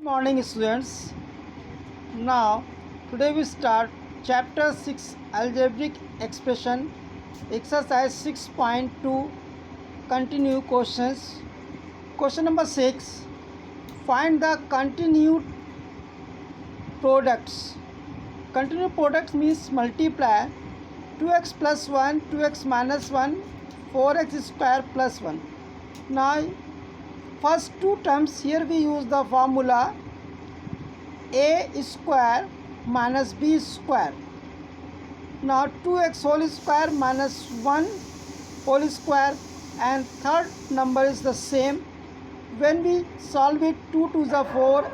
Morning students. Now today we start chapter 6 algebraic expression exercise 6.2 continue questions. Question number 6, find the continued products. Continued products means multiply 2x plus 1, 2x minus 1, 4x square plus 1. Now first two terms, here we use the formula a square minus b square. Now 2x whole square minus 1 whole square, and third number is the same. When we solve it, 2 to the 4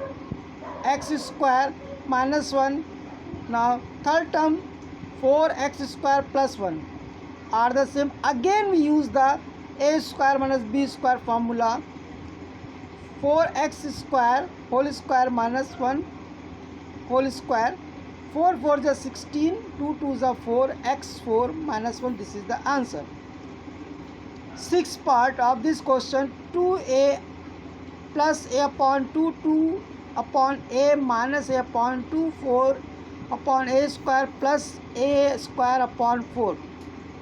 x square minus 1. Now third term 4x square plus 1 are the same. Again we use the a square minus b square formula. 4x square whole square minus 1 whole square. 4 4 is 16, 2 2 is 4, x 4 minus 1. This is the answer. Sixth part of this question, 2a plus a upon 2, 2 upon a minus a upon 2, 4 upon a square plus a square upon 4.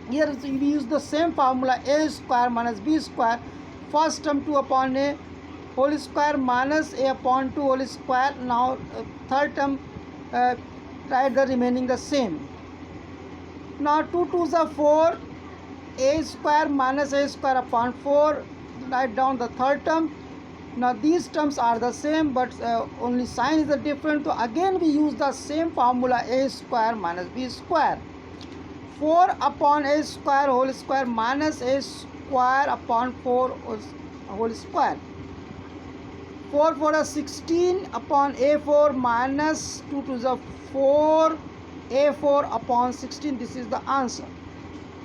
Here we use the same formula, a square minus b square. First term 2 upon a whole square minus a upon 2 whole square. Now third term write the remaining the same. Now 2 2 is 4, a square minus a square upon 4. Write down the third term. Now these terms are the same, but only sign is different. So again we use the same formula, a square minus b square. 4 upon a square whole square minus a square upon 4 whole square. 4 4 is 16 upon a4 minus 2 to the 4 a4 upon 16. This is the answer.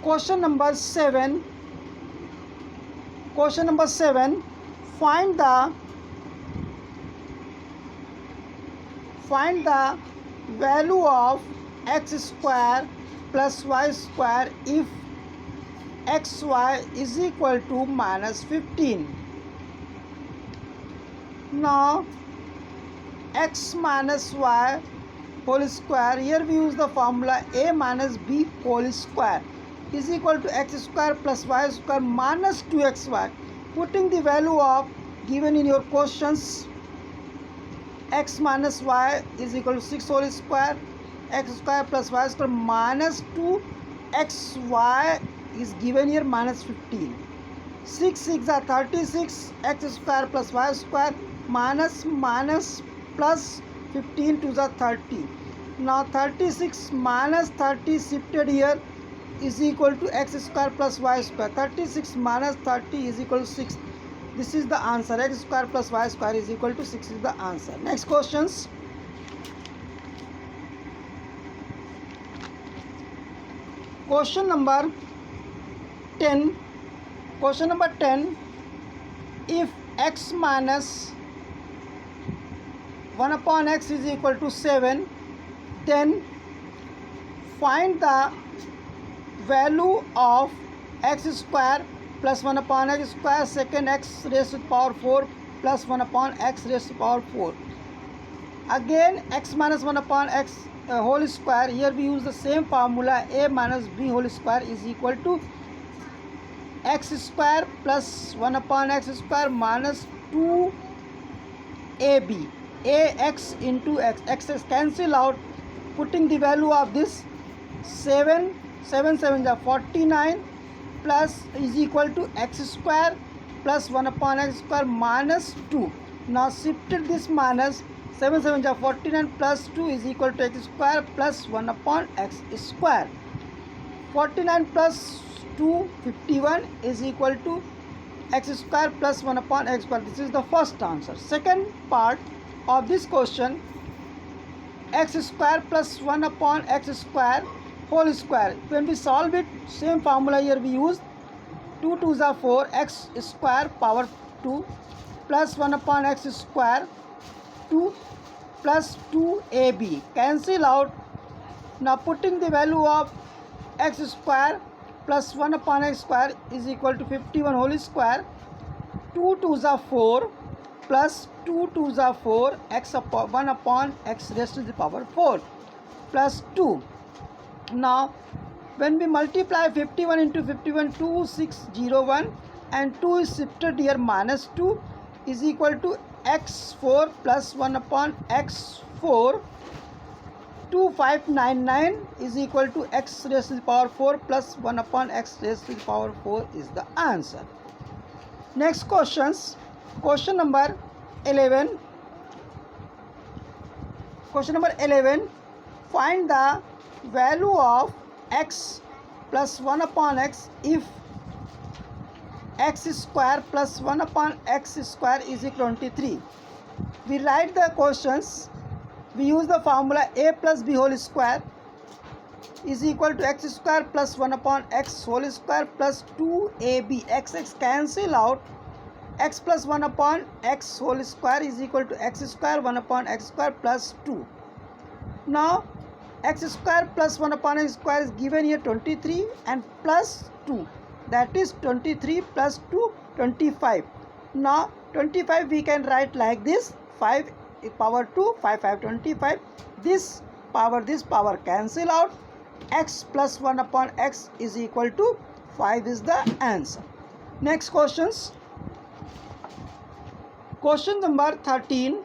Question number 7. Question number 7. Find the value of x square plus y square if xy is equal to minus 15. Now x minus y whole square, here we use the formula a minus b whole square is equal to x square plus y square minus 2xy. Putting the value of given in your questions, x minus y is equal to 6 whole square, x square plus y square minus 2xy is given here minus 15. 6 6 are 36, x square plus y square minus plus 15 to the 30. Now 36 minus 30 shifted here is equal to x square plus y square. 36 minus 30 is equal to 6. This is the answer. X square plus y square is equal to 6 is the answer. Next questions. Question number 10. Question number 10. If x minus 1 upon x is equal to 7, then find the value of x square plus 1 upon x square second x raised to the power 4 plus 1 upon x raised to the power 4. Again x minus 1 upon x whole square, here we use the same formula, a minus b whole square is equal to x square plus 1 upon x square minus 2ab. Ax into x. X is cancel out. Putting the value of this 7 7 is 49 plus is equal to x square plus 1 upon x square minus 2. Now shifted this minus, 7 7 is 49 plus 2 is equal to x square plus 1 upon x square. 49 plus 2 51 is equal to x square plus 1 upon x square. This is the first answer. Second part of this question, x square plus 1 upon x square whole square. When we solve it, same formula here we use. 2 2 is 4, x square power 2 plus 1 upon x square 2 plus 2ab. Cancel out. Now putting the value of x square plus 1 upon x square is equal to 51 whole square. 2 2 is 4, plus 2 2s are 4, x upon 1 upon x raised to the power 4 plus 2. Now when we multiply 51 into 51, 2601, and 2 is shifted here, minus 2 is equal to x4 plus 1 upon x4. 2599 is equal to x raised to the power 4 plus 1 upon x raised to the power 4 is the answer. Next questions. Question number 11. Question number 11. Find the value of x plus 1 upon x if x square plus 1 upon x square is equal to 23. We write the questions. We use the formula a plus b whole square is equal to x square plus 1 upon x whole square plus 2ab. X cancel out. X plus 1 upon x whole square is equal to x square 1 upon x square plus 2. Now x square plus 1 upon x square is given here 23 and plus 2, that is 23 plus 2 25. Now 25 we can write like this, 5 power 2 5 5 25. This power cancel out. X plus 1 upon x is equal to 5 is the answer. Next questions. Question number 13.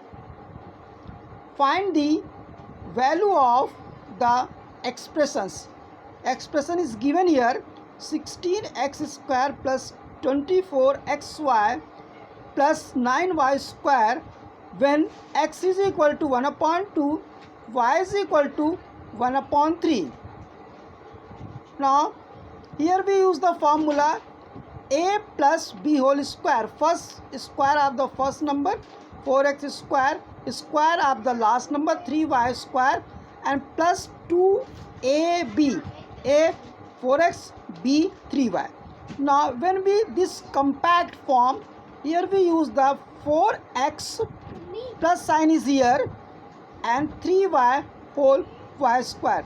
Find the value of the expressions. Expression is given here 16x square plus 24xy plus 9y square when x is equal to 1 upon 2, y is equal to 1 upon 3. Now here we use the formula a plus b whole square. First square of the first number 4x square, square of the last number 3y square, and plus 2ab, a 4x, b 3y. Now when we this compact form, here we use the 4x plus sign is here and 3y whole y square.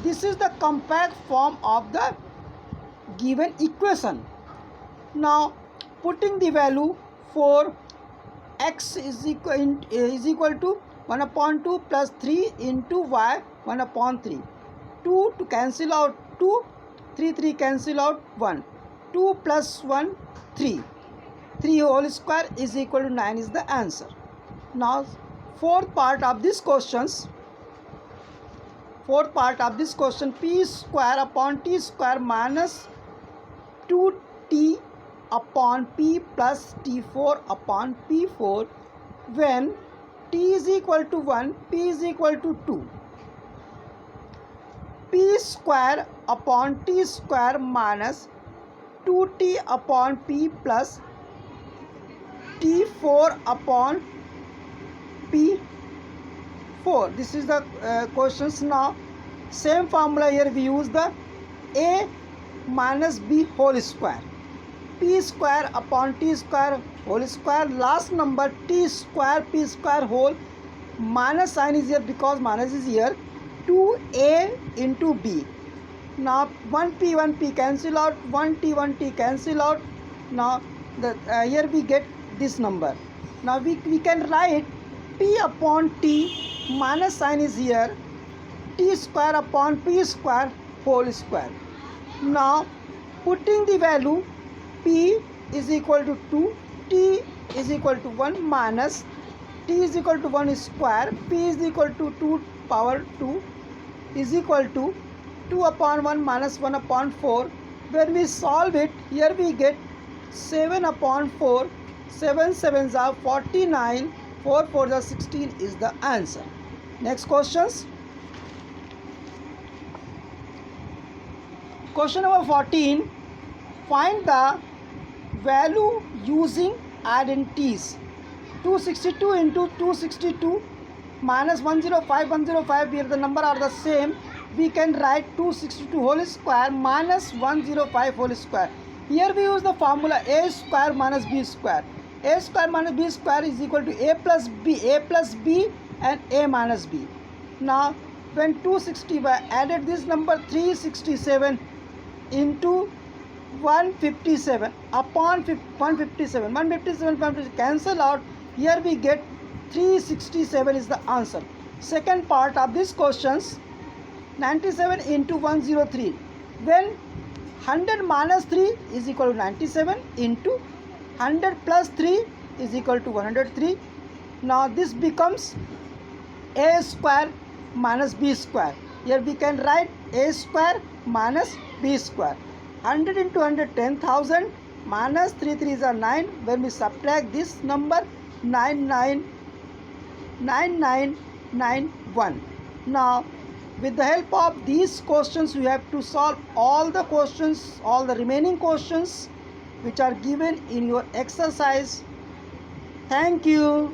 This is the compact form of the given equation. Now putting the value for x is equal to 1 upon 2 plus 3 into y 1 upon 3. 2 to cancel out 2, 3 cancel out 1. 2 plus 1 3. 3 whole square is equal to 9 is the answer. Now fourth part of this question, p square upon t square minus 2t upon p plus t4 upon p4 when t is equal to 1, p is equal to 2. P square upon t square minus 2t upon p plus t4 upon p4. This is the questions. Now same formula here we use the a minus b whole square. P square upon t square whole square, last number t square p square whole, minus sign is here because minus is here, 2a into b. Now 1p cancel out, 1t cancel out. Now the here we get this number. Now we can write p upon t, minus sign is here, t square upon p square whole square. Now putting the value p is equal to 2, t is equal to 1 minus t is equal to 1 square, p is equal to 2 power 2 is equal to 2 upon 1 minus 1 upon 4. When we solve it, here we get 7 upon 4, 7 sevens are 49, 4 fours are 16 is the answer. Next questions. Question number 14. Find the value using identities. 262 into 262 minus 105 here the number are the same. We can write 262 whole square minus 105 whole square. Here we use the formula a square minus b square. A square minus b square is equal to a plus b and a minus b. Now when 260 added this number 367 into 157 upon 157 cancel out, Here we get 367 is the answer. Second part of this questions, 97 into 103. When 100 minus 3 is equal to 97 into 100 plus 3 is equal to 103. Now this becomes a square minus b square. Here we can write a square minus b square. 100 into 100, 10,000 minus 3 3s are 9. When we subtract this number, 999991. Now with the help of these questions you have to solve all the questions, all the remaining questions which are given in your exercise. Thank you.